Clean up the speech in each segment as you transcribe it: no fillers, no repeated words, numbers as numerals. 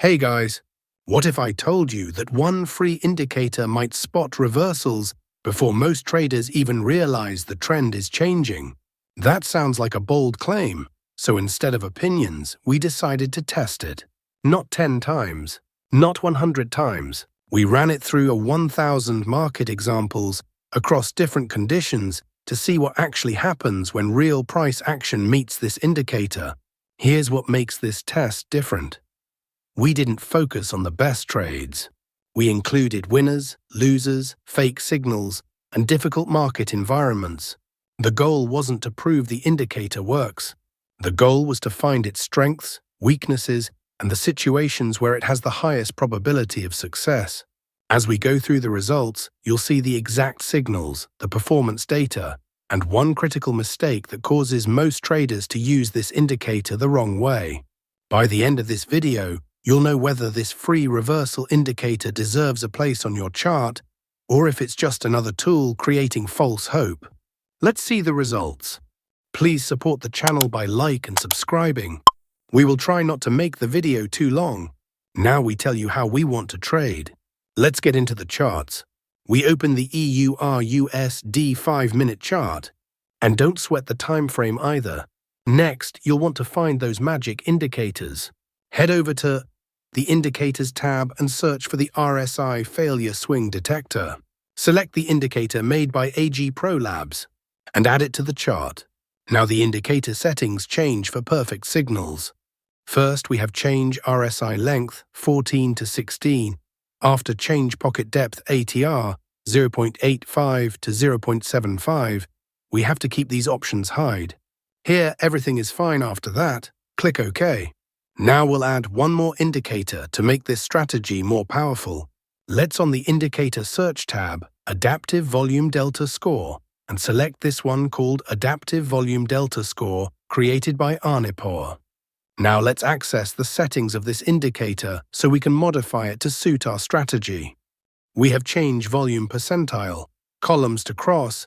Hey guys, what if I told you that one free indicator might spot reversals before most traders even realize the trend is changing? That sounds like a bold claim, so instead of opinions, we decided to test it. Not 10 times, not 100 times. We ran it through a 1,000 market examples across different conditions to see what actually happens when real price action meets this indicator. Here's what makes this test different. We didn't focus on the best trades. We included winners, losers, fake signals, and difficult market environments. The goal wasn't to prove the indicator works. The goal was to find its strengths, weaknesses, and the situations where it has the highest probability of success. As we go through the results, you'll see the exact signals, the performance data, and one critical mistake that causes most traders to use this indicator the wrong way. By the end of this video, you'll know whether this free reversal indicator deserves a place on your chart or if it's just another tool creating false hope. Let's see the results. Please support the channel by like and subscribing. We will try not to make the video too long. Now we tell you how we want to trade. Let's get into the charts. We open the EUR/USD 5-minute chart. And don't sweat the time frame either. Next, you'll want to find those magic indicators. Head over to the Indicators tab and search for the RSI Failure Swing Detector. Select the indicator made by AG Pro Labs and add it to the chart. Now the indicator settings change for perfect signals. First, we have change RSI length 14 to 16. After change pocket depth ATR 0.85 to 0.75, we have to keep these options hide. Here, everything is fine after that. Click OK. Now we'll add one more indicator to make this strategy more powerful. Let's on the Indicator Search tab, Adaptive Volume Delta Score, and select this one called Adaptive Volume Delta Score, created by Arnipur. Now let's access the settings of this indicator so we can modify it to suit our strategy. We have change volume percentile, columns to cross.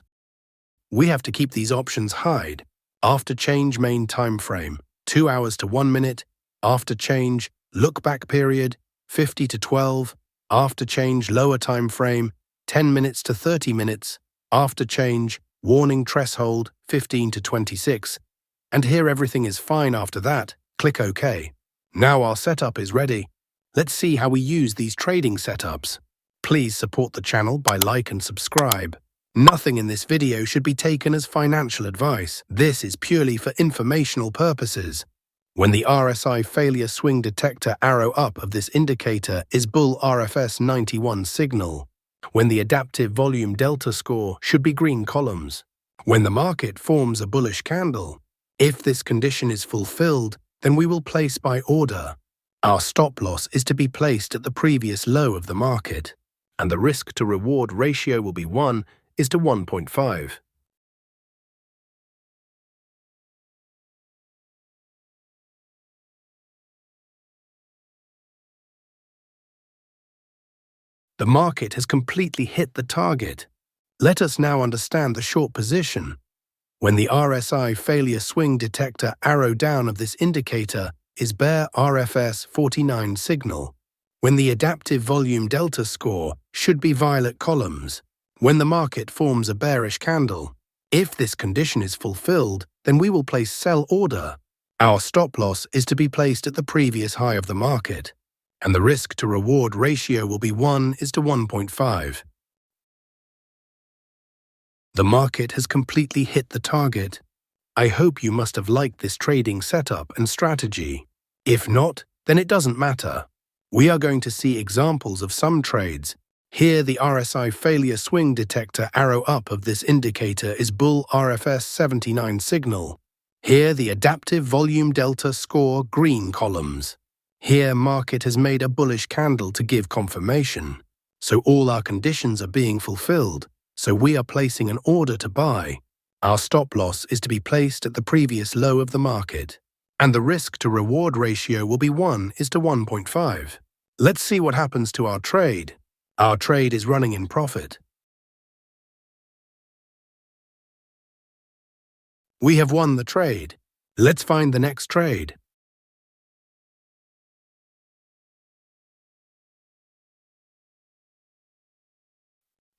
We have to keep these options hide. After change main time frame, 2 hours to 1 minute. After change, look back period, 50 to 12. After change, lower time frame, 10 minutes to 30 minutes. After change, warning threshold, 15 to 26. And here everything is fine after that. Click OK. Now our setup is ready. Let's see how we use these trading setups. Please support the channel by like and subscribe. Nothing in this video should be taken as financial advice. This is purely for informational purposes. When the RSI Failure Swing Detector arrow up of this indicator is Bull RFS 91 signal. When the Adaptive Volume Delta Score should be green columns. When the market forms a bullish candle. If this condition is fulfilled, then we will place by order. Our stop loss is to be placed at the previous low of the market, and the risk to reward ratio will be 1 is to 1.5. The market has completely hit the target. Let us now understand the short position. When the RSI Failure Swing Detector arrow down of this indicator is bear RFS 49 signal. When the Adaptive Volume Delta Score should be violet columns. When the market forms a bearish candle. If this condition is fulfilled, then we will place sell order. Our stop loss is to be placed at the previous high of the market, and the risk to reward ratio will be 1 is to 1.5. The market has completely hit the target. I hope you must have liked this trading setup and strategy. If not, then it doesn't matter. We are going to see examples of some trades. Here the RSI Failure Swing Detector arrow up of this indicator is Bull RFS 79 signal. Here the Adaptive Volume Delta Score green columns. Here market has made a bullish candle to give confirmation. So all our conditions are being fulfilled. So we are placing an order to buy. Our stop loss is to be placed at the previous low of the market. And the risk to reward ratio will be 1 is to 1.5. Let's see what happens to our trade. Our trade is running in profit. We have won the trade. Let's find the next trade.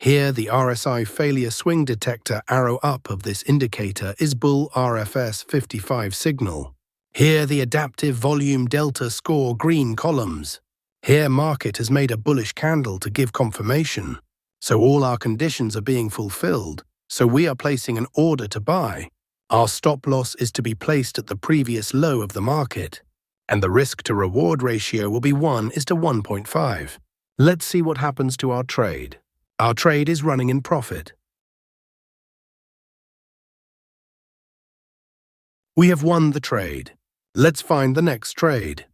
Here, the RSI failure swing detector arrow up of this indicator is bull RFS 55 signal. Here, the adaptive volume delta score green columns. Here, market has made a bullish candle to give confirmation. So all our conditions are being fulfilled, so we are placing an order to buy. Our stop loss is to be placed at the previous low of the market, and the risk-to-reward ratio will be 1:1.5. Let's see what happens to our trade. Our trade is running in profit. We have won the trade. Let's find the next trade.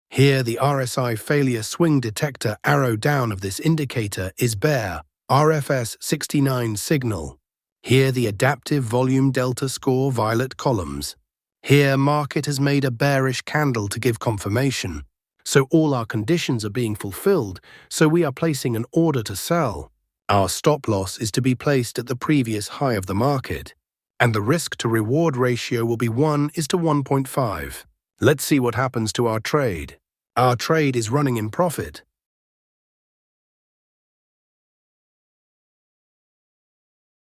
Here, the RSI failure swing detector arrow down of this indicator is bear, RFS 69 signal. Here, the adaptive volume delta score violet columns. Here, market has made a bearish candle to give confirmation. So all our conditions are being fulfilled, so we are placing an order to sell. Our stop loss is to be placed at the previous high of the market, and the risk-to-reward ratio will be 1:1.5. Let's see what happens to our trade. Our trade is running in profit.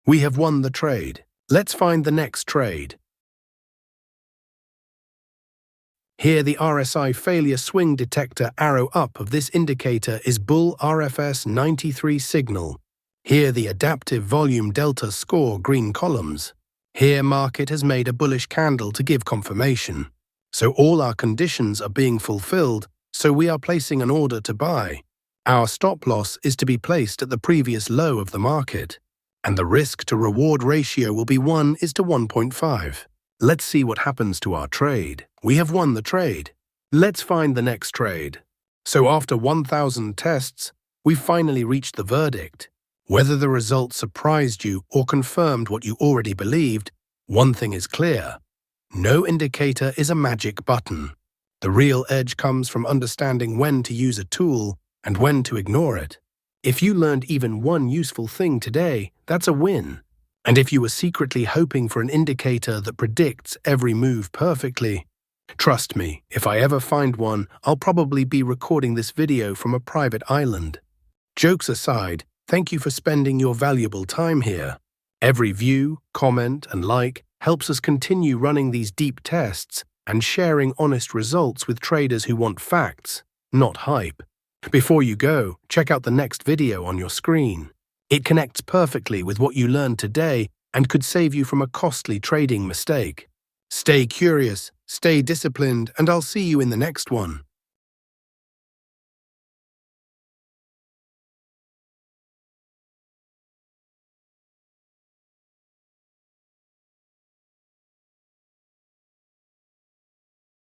We have won the trade. Let's find the next trade. Here, the RSI failure swing detector arrow up of this indicator is bull RFS 93 signal. Here, the adaptive volume delta score green columns. Here, market has made a bullish candle to give confirmation. So all our conditions are being fulfilled, so we are placing an order to buy. Our stop loss is to be placed at the previous low of the market, and the risk-to-reward ratio will be 1:1.5. Let's see what happens to our trade. We have won the trade. Let's find the next trade. So after 1,000 tests, we finally reached the verdict. Whether the results surprised you or confirmed what you already believed, one thing is clear. No indicator is a magic button. The real edge comes from understanding when to use a tool and when to ignore it. If you learned even one useful thing today, that's a win. And if you were secretly hoping for an indicator that predicts every move perfectly, trust me, if I ever find one, I'll probably be recording this video from a private island. Jokes aside, thank you for spending your valuable time here. Every view, comment, and like helps us continue running these deep tests and sharing honest results with traders who want facts, not hype. Before you go, check out the next video on your screen. It connects perfectly with what you learned today and could save you from a costly trading mistake. Stay curious, stay disciplined, and I'll see you in the next one.